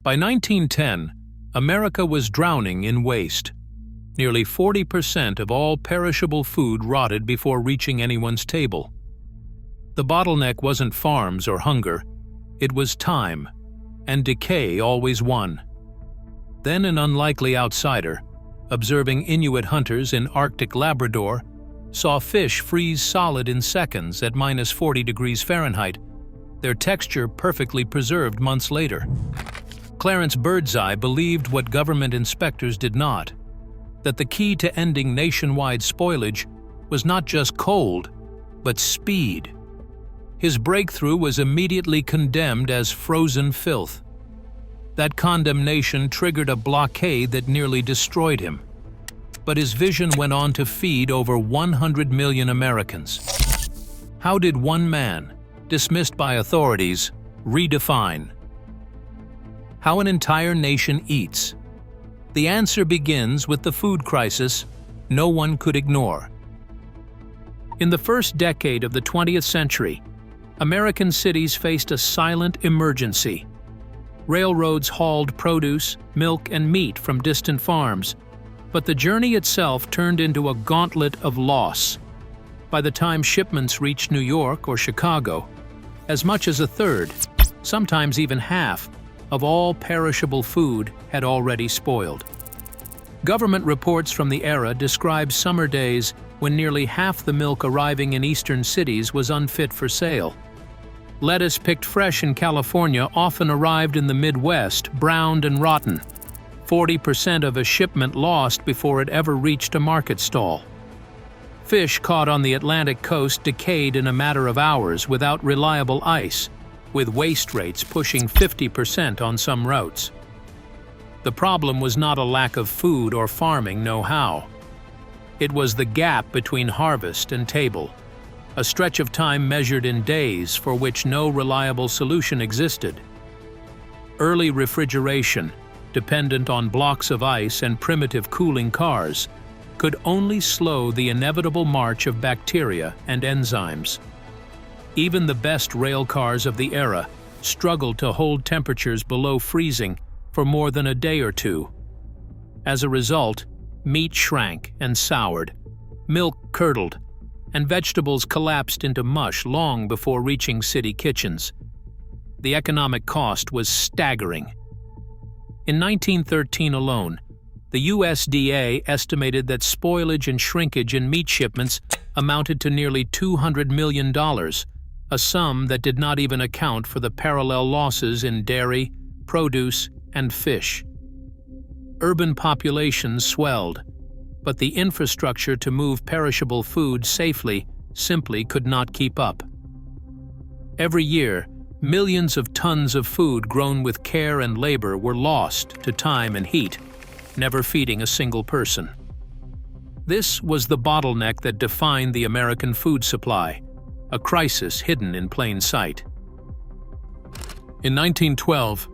By 1910, America was drowning in waste. Nearly 40% of all perishable food rotted before reaching anyone's table. The bottleneck wasn't farms or hunger, it was time, and decay always won. Then an unlikely outsider, observing Inuit hunters in Arctic Labrador, saw fish freeze solid in seconds at -40 degrees Fahrenheit, their texture perfectly preserved months later. Clarence Birdseye believed what government inspectors did not, that the key to ending nationwide spoilage was not just cold, but speed. His breakthrough was immediately condemned as frozen filth. That condemnation triggered a blockade that nearly destroyed him. But his vision went on to feed over 100 million Americans. How did one man, dismissed by authorities, redefine how an entire nation eats? The answer begins with the food crisis no one could ignore. In the first decade of the 20th century, American cities faced a silent emergency. Railroads hauled produce, milk, and meat from distant farms, but the journey itself turned into a gauntlet of loss. By the time shipments reached New York or Chicago, as much as a third, sometimes even half, of all perishable food had already spoiled. Government reports from the era describe summer days when nearly half the milk arriving in eastern cities was unfit for sale. Lettuce picked fresh in California often arrived in the Midwest browned and rotten, 40% of a shipment lost before it ever reached a market stall. Fish caught on the Atlantic coast decayed in a matter of hours without reliable ice, with waste rates pushing 50% on some routes. The problem was not a lack of food or farming know-how. It was the gap between harvest and table, a stretch of time measured in days for which no reliable solution existed. Early refrigeration, dependent on blocks of ice and primitive cooling cars, could only slow the inevitable march of bacteria and enzymes. Even the best rail cars of the era struggled to hold temperatures below freezing for more than a day or two. As a result, meat shrank and soured, milk curdled, and vegetables collapsed into mush long before reaching city kitchens. The economic cost was staggering. In 1913 alone, the USDA estimated that spoilage and shrinkage in meat shipments amounted to nearly $200 million, a sum that did not even account for the parallel losses in dairy, produce, and fish. Urban populations swelled, but the infrastructure to move perishable food safely simply could not keep up. Every year, millions of tons of food grown with care and labor were lost to time and heat, never feeding a single person. This was the bottleneck that defined the American food supply, a crisis hidden in plain sight. In 1912,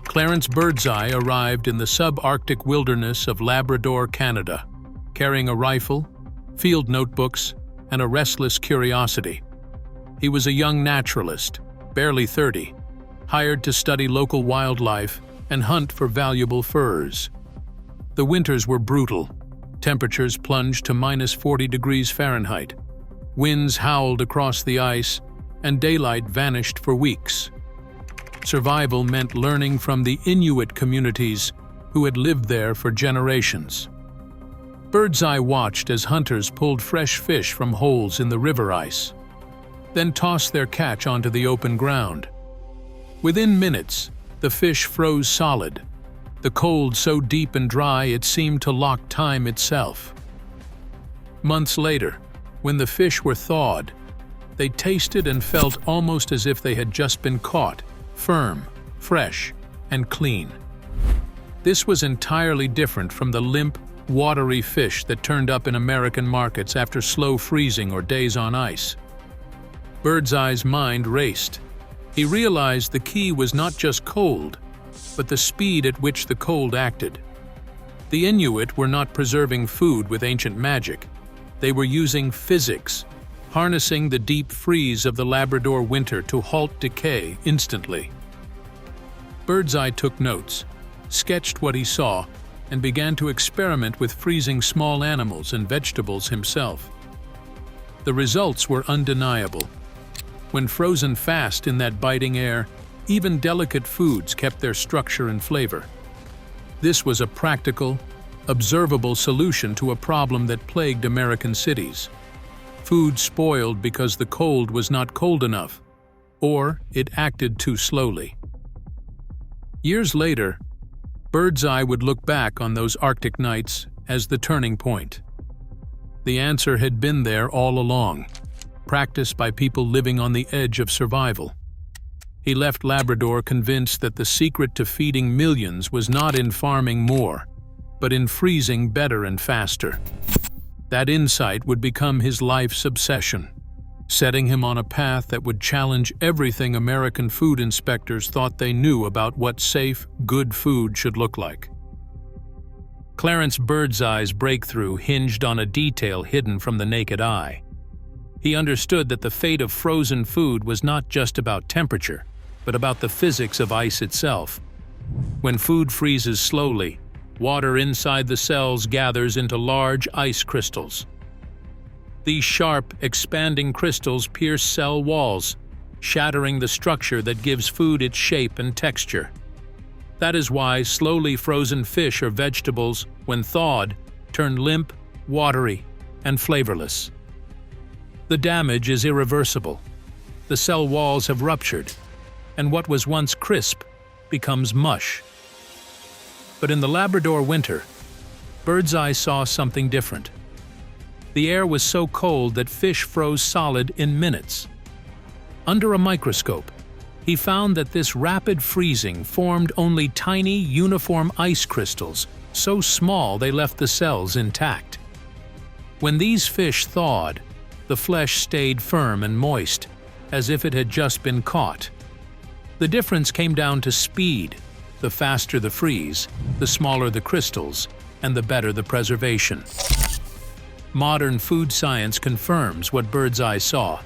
Clarence Birdseye arrived in the subarctic wilderness of Labrador, Canada, carrying a rifle, field notebooks, and a restless curiosity. He was a young naturalist, barely 30, hired to study local wildlife and hunt for valuable furs. The winters were brutal. Temperatures plunged to -40 degrees Fahrenheit. Winds howled across the ice, and daylight vanished for weeks. Survival meant learning from the Inuit communities who had lived there for generations. Birdseye watched as hunters pulled fresh fish from holes in the river ice, then tossed their catch onto the open ground. Within minutes, the fish froze solid, the cold so deep and dry it seemed to lock time itself. Months later, when the fish were thawed, they tasted and felt almost as if they had just been caught, firm, fresh, and clean. This was entirely different from the limp, watery fish that turned up in American markets after slow freezing or days on ice. Birdseye's mind raced. He realized the key was not just cold, but the speed at which the cold acted. The Inuit were not preserving food with ancient magic. They were using physics, harnessing the deep freeze of the Labrador winter to halt decay instantly. Birdseye took notes, sketched what he saw, and began to experiment with freezing small animals and vegetables himself. The results were undeniable. When frozen fast in that biting air, even delicate foods kept their structure and flavor. This was a practical, observable solution to a problem that plagued American cities. Food spoiled because the cold was not cold enough, or it acted too slowly. Years later, Birdseye would look back on those Arctic nights as the turning point. The answer had been there all along, practiced by people living on the edge of survival. He left Labrador convinced that the secret to feeding millions was not in farming more, but in freezing better and faster. That insight would become his life's obsession, setting him on a path that would challenge everything American food inspectors thought they knew about what safe, good food should look like. Clarence Birdseye's breakthrough hinged on a detail hidden from the naked eye. He understood that the fate of frozen food was not just about temperature, but about the physics of ice itself. When food freezes slowly, water inside the cells gathers into large ice crystals. These sharp, expanding crystals pierce cell walls, shattering the structure that gives food its shape and texture. That is why slowly frozen fish or vegetables, when thawed, turn limp, watery, and flavorless. The damage is irreversible. The cell walls have ruptured, and what was once crisp becomes mush. But in the Labrador winter, Birdseye saw something different. The air was so cold that fish froze solid in minutes. Under a microscope, he found that this rapid freezing formed only tiny, uniform ice crystals, so small they left the cells intact. When these fish thawed, the flesh stayed firm and moist, as if it had just been caught. The difference came down to speed. The faster the freeze, the smaller the crystals, and the better the preservation. Modern food science confirms what Birdseye saw.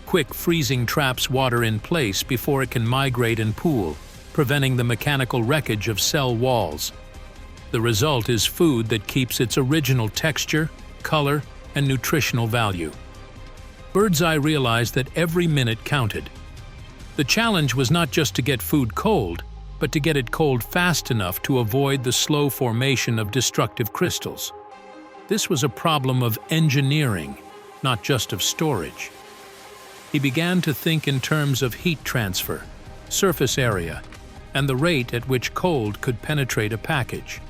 Quick freezing traps water in place before it can migrate and pool, preventing the mechanical wreckage of cell walls. The result is food that keeps its original texture, color, and nutritional value. Birdseye realized that every minute counted. The challenge was not just to get food cold, but to get it cold fast enough to avoid the slow formation of destructive crystals. This was a problem of engineering, not just of storage. He began to think in terms of heat transfer, surface area, and the rate at which cold could penetrate a package.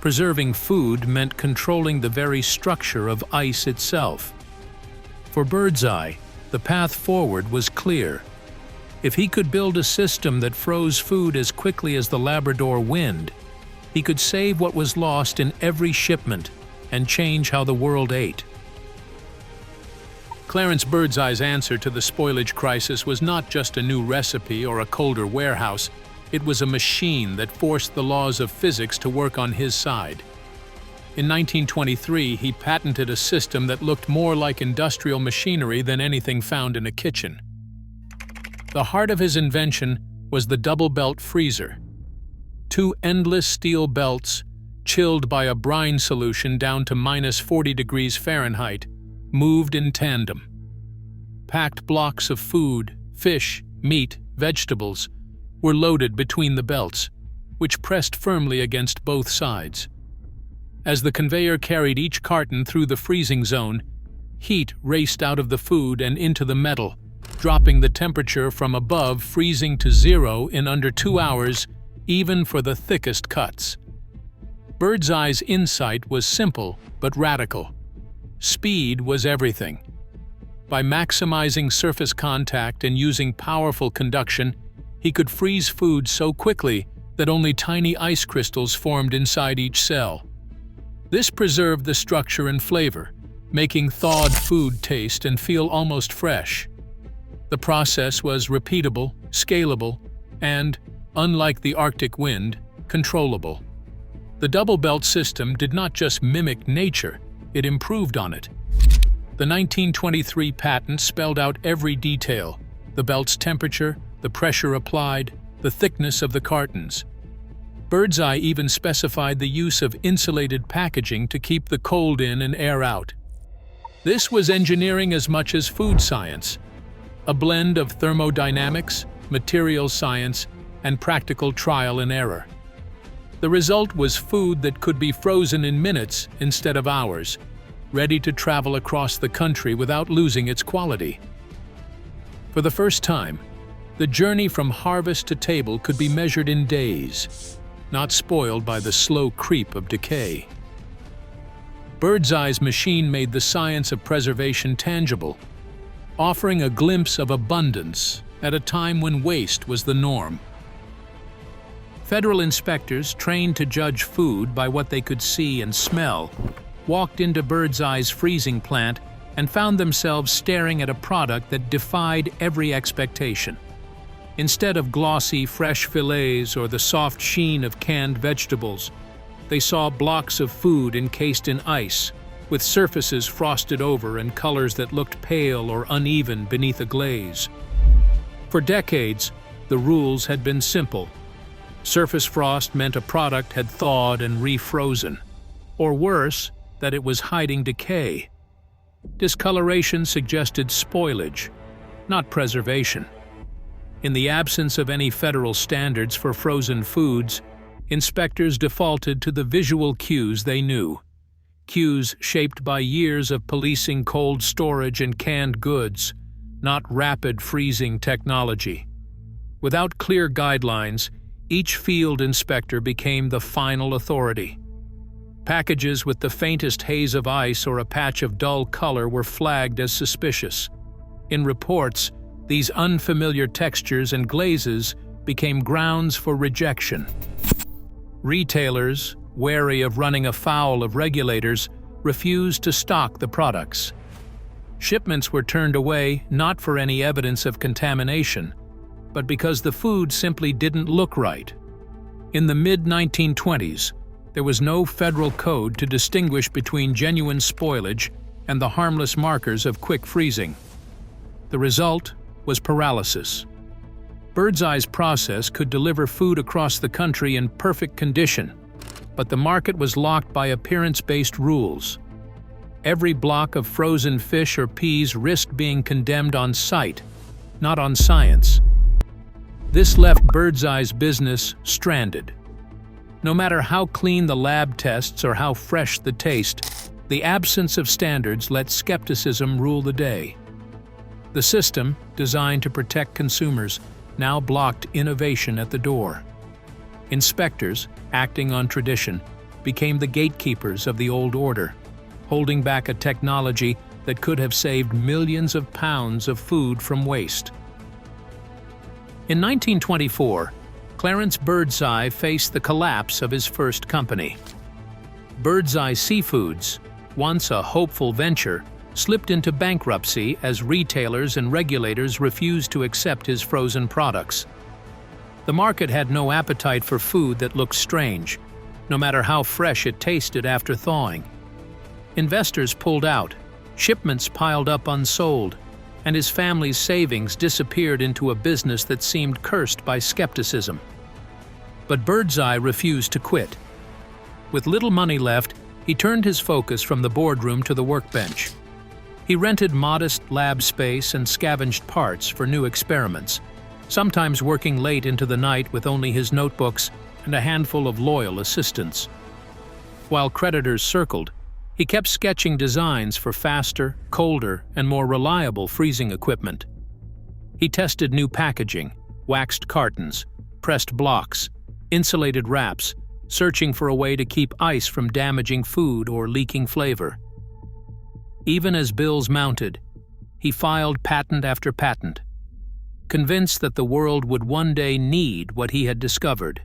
Preserving food meant controlling the very structure of ice itself. For Birdseye, the path forward was clear. If he could build a system that froze food as quickly as the Labrador wind, he could save what was lost in every shipment and change how the world ate. Clarence Birdseye's answer to the spoilage crisis was not just a new recipe or a colder warehouse, it was a machine that forced the laws of physics to work on his side. In 1923, he patented a system that looked more like industrial machinery than anything found in a kitchen. The heart of his invention was the double-belt freezer. Two endless steel belts, chilled by a brine solution down to -40 degrees Fahrenheit, moved in tandem. Packed blocks of food, fish, meat, vegetables, were loaded between the belts, which pressed firmly against both sides. As the conveyor carried each carton through the freezing zone, heat raced out of the food and into the metal, dropping the temperature from above freezing to 0 in under 2 hours, even for the thickest cuts. Birdseye's insight was simple but radical. Speed was everything. By maximizing surface contact and using powerful conduction, he could freeze food so quickly that only tiny ice crystals formed inside each cell. This preserved the structure and flavor, making thawed food taste and feel almost fresh. The process was repeatable, scalable, and, unlike the Arctic wind, controllable. The double belt system did not just mimic nature, it improved on it. The 1923 patent spelled out every detail: the belt's temperature, the pressure applied, the thickness of the cartons. Birdseye even specified the use of insulated packaging to keep the cold in and air out. This was engineering as much as food science, a blend of thermodynamics, material science, and practical trial and error. The result was food that could be frozen in minutes instead of hours, ready to travel across the country without losing its quality. For the first time, the journey from harvest to table could be measured in days, not spoiled by the slow creep of decay. Birdseye's machine made the science of preservation tangible, offering a glimpse of abundance at a time when waste was the norm. Federal inspectors, trained to judge food by what they could see and smell, walked into Birdseye's freezing plant and found themselves staring at a product that defied every expectation. Instead of glossy, fresh fillets or the soft sheen of canned vegetables, they saw blocks of food encased in ice, with surfaces frosted over and colors that looked pale or uneven beneath a glaze. For decades, the rules had been simple. Surface frost meant a product had thawed and refrozen, or worse, that it was hiding decay. Discoloration suggested spoilage, not preservation. In the absence of any federal standards for frozen foods, inspectors defaulted to the visual cues they knew, cues shaped by years of policing cold storage and canned goods, not rapid freezing technology. Without clear guidelines, each field inspector became the final authority. Packages with the faintest haze of ice or a patch of dull color were flagged as suspicious. In reports, these unfamiliar textures and glazes became grounds for rejection. Retailers, wary of running afoul of regulators, refused to stock the products. Shipments were turned away not for any evidence of contamination, but because the food simply didn't look right. In the mid-1920s, there was no federal code to distinguish between genuine spoilage and the harmless markers of quick freezing. The result was paralysis. Birdseye's process could deliver food across the country in perfect condition, but the market was locked by appearance-based rules. Every block of frozen fish or peas risked being condemned on sight, not on science. This left Birdseye's business stranded. No matter how clean the lab tests or how fresh the taste, the absence of standards let skepticism rule the day. The system, designed to protect consumers, now blocked innovation at the door. Inspectors, acting on tradition, became the gatekeepers of the old order, holding back a technology that could have saved millions of pounds of food from waste. In 1924, Clarence Birdseye faced the collapse of his first company. Birdseye Seafoods, once a hopeful venture, slipped into bankruptcy as retailers and regulators refused to accept his frozen products. The market had no appetite for food that looked strange, no matter how fresh it tasted after thawing. Investors pulled out, shipments piled up unsold, and his family's savings disappeared into a business that seemed cursed by skepticism. But Birdseye refused to quit. With little money left, he turned his focus from the boardroom to the workbench. He rented modest lab space and scavenged parts for new experiments, sometimes working late into the night with only his notebooks and a handful of loyal assistants. While creditors circled, he kept sketching designs for faster, colder, and more reliable freezing equipment. He tested new packaging, waxed cartons, pressed blocks, insulated wraps, searching for a way to keep ice from damaging food or leaking flavor. Even as bills mounted, he filed patent after patent, convinced that the world would one day need what he had discovered.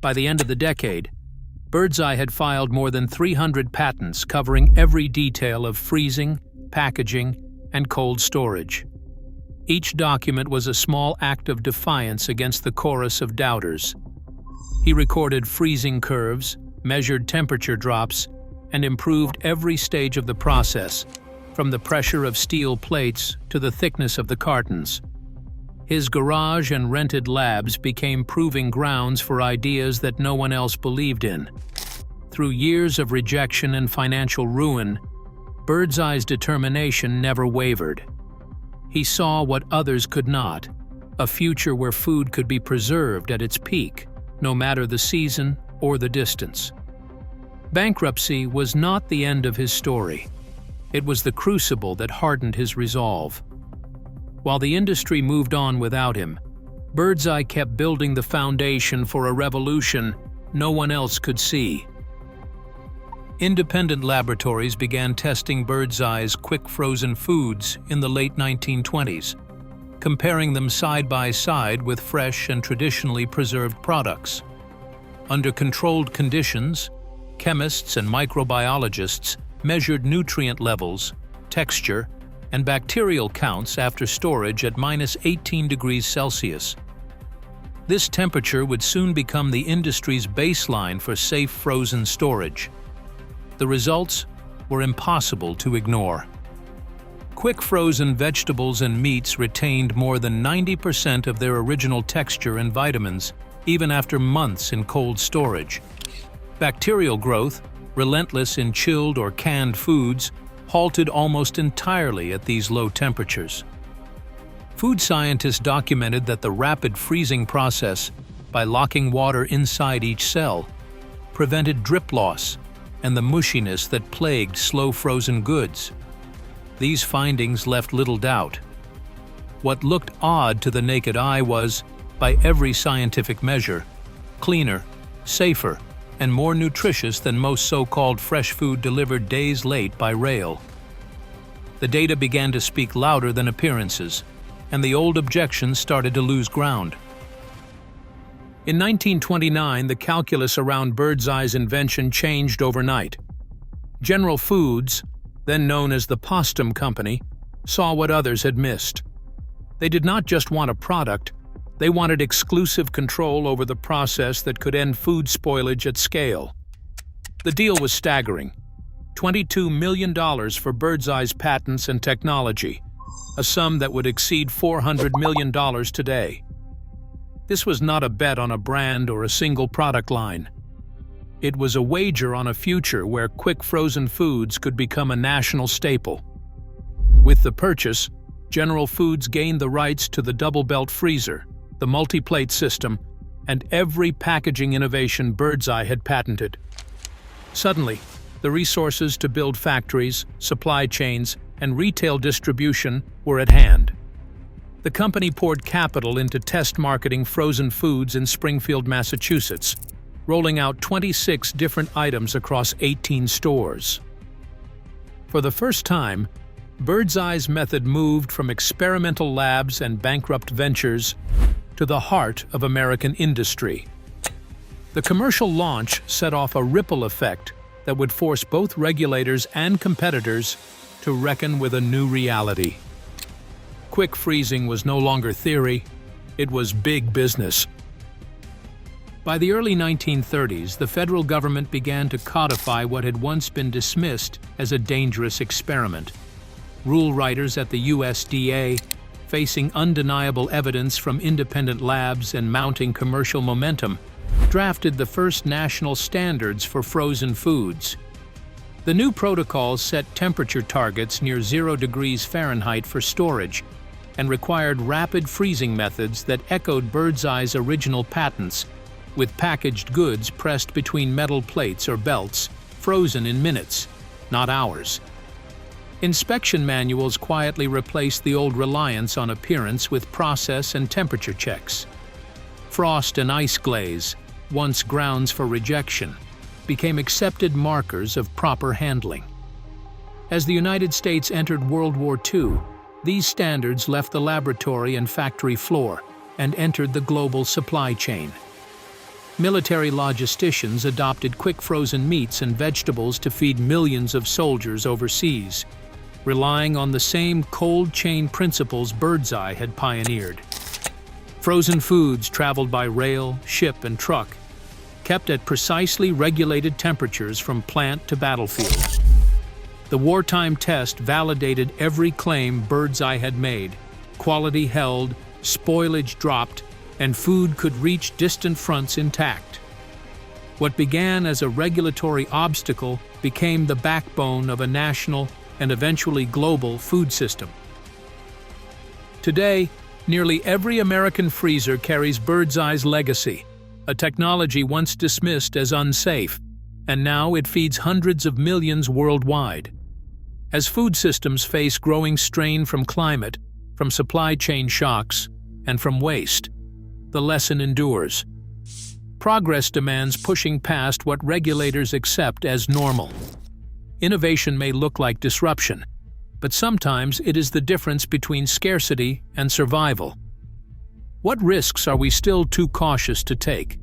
By the end of the decade, Birdseye had filed more than 300 patents covering every detail of freezing, packaging, and cold storage. Each document was a small act of defiance against the chorus of doubters. He recorded freezing curves, measured temperature drops, and improved every stage of the process, from the pressure of steel plates to the thickness of the cartons. His garage and rented labs became proving grounds for ideas that no one else believed in. Through years of rejection and financial ruin, Birdseye's determination never wavered. He saw what others could not, a future where food could be preserved at its peak, no matter the season or the distance. Bankruptcy was not the end of his story. It was the crucible that hardened his resolve. While the industry moved on without him, Birdseye kept building the foundation for a revolution no one else could see. Independent laboratories began testing Birdseye's quick frozen foods in the late 1920s, comparing them side by side with fresh and traditionally preserved products. Under controlled conditions, chemists and microbiologists measured nutrient levels, texture, and bacterial counts after storage at -18 degrees Celsius. This temperature would soon become the industry's baseline for safe frozen storage. The results were impossible to ignore. Quick frozen vegetables and meats retained more than 90% of their original texture and vitamins, even after months in cold storage. Bacterial growth, relentless in chilled or canned foods, halted almost entirely at these low temperatures. Food scientists documented that the rapid freezing process, by locking water inside each cell, prevented drip loss and the mushiness that plagued slow-frozen goods. These findings left little doubt. What looked odd to the naked eye was, by every scientific measure, cleaner, safer, and more nutritious than most so-called fresh food delivered days late by rail. The data began to speak louder than appearances, and the old objections started to lose ground. In 1929, the calculus around Birdseye's invention changed overnight. General Foods, then known as the Postum Company, saw what others had missed. They did not just want a product, they wanted exclusive control over the process that could end food spoilage at scale. The deal was staggering: $22 million for Birdseye's patents and technology, a sum that would exceed $400 million today. This was not a bet on a brand or a single product line. It was a wager on a future where quick frozen foods could become a national staple. With the purchase, General Foods gained the rights to the double-belt freezer, the multi-plate system, and every packaging innovation Birdseye had patented. Suddenly, the resources to build factories, supply chains, and retail distribution were at hand. The company poured capital into test marketing frozen foods in Springfield, Massachusetts, rolling out 26 different items across 18 stores. For the first time, Birdseye's method moved from experimental labs and bankrupt ventures to the heart of American industry. The commercial launch set off a ripple effect that would force both regulators and competitors to reckon with a new reality. Quick freezing was no longer theory, it was big business. By the early 1930s, the federal government began to codify what had once been dismissed as a dangerous experiment. Rule writers at the USDA, facing undeniable evidence from independent labs and mounting commercial momentum, drafted the first national standards for frozen foods. The new protocols set temperature targets near 0 degrees Fahrenheit for storage and required rapid freezing methods that echoed Birdseye's original patents, with packaged goods pressed between metal plates or belts, frozen in minutes, not hours. Inspection manuals quietly replaced the old reliance on appearance with process and temperature checks. Frost and ice glaze, once grounds for rejection, became accepted markers of proper handling. As the United States entered World War II, these standards left the laboratory and factory floor and entered the global supply chain. Military logisticians adopted quick frozen meats and vegetables to feed millions of soldiers overseas, relying on the same cold chain principles Birdseye had pioneered. Frozen foods traveled by rail, ship, and truck, kept at precisely regulated temperatures from plant to battlefield. The wartime test validated every claim Birdseye had made: quality held, spoilage dropped, and food could reach distant fronts intact. What began as a regulatory obstacle became the backbone of a national and eventually global food system. Today, nearly every American freezer carries Birdseye's legacy, a technology once dismissed as unsafe, and now it feeds hundreds of millions worldwide. As food systems face growing strain from climate, from supply chain shocks, and from waste, the lesson endures. Progress demands pushing past what regulators accept as normal. Innovation may look like disruption, but sometimes it is the difference between scarcity and survival. What risks are we still too cautious to take?